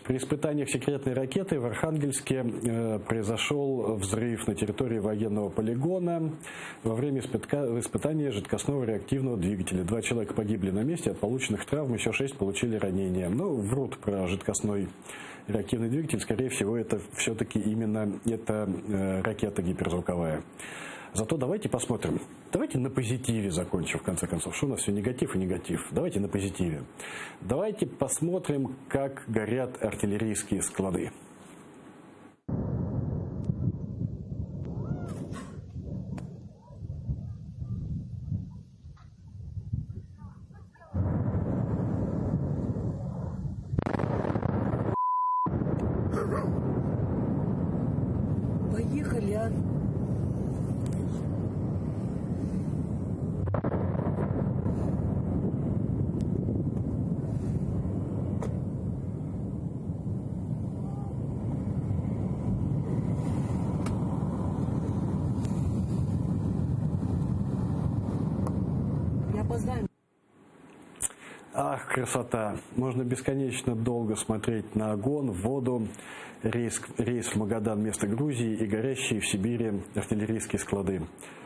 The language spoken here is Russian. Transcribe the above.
При испытаниях секретной ракеты в Архангельске произошел взрыв на территории военного полигона во время испытания жидкостного реактивного двигателя. 2 человека погибли на месте от полученных травм, еще 6 получили ранения. Ну, врут про жидкостной реактивный двигатель. Скорее всего, это все-таки именно эта ракета гиперзвуковая. Зато давайте посмотрим. Давайте на позитиве закончим, в конце концов. Что у нас все негатив и негатив. Давайте на позитиве. Давайте посмотрим, как горят артиллерийские склады. Поехали, а? Я опоздаю. Ах, красота! Можно бесконечно долго смотреть на огонь, воду, рейс в Магадан вместо Грузии и горящие в Сибири артиллерийские склады.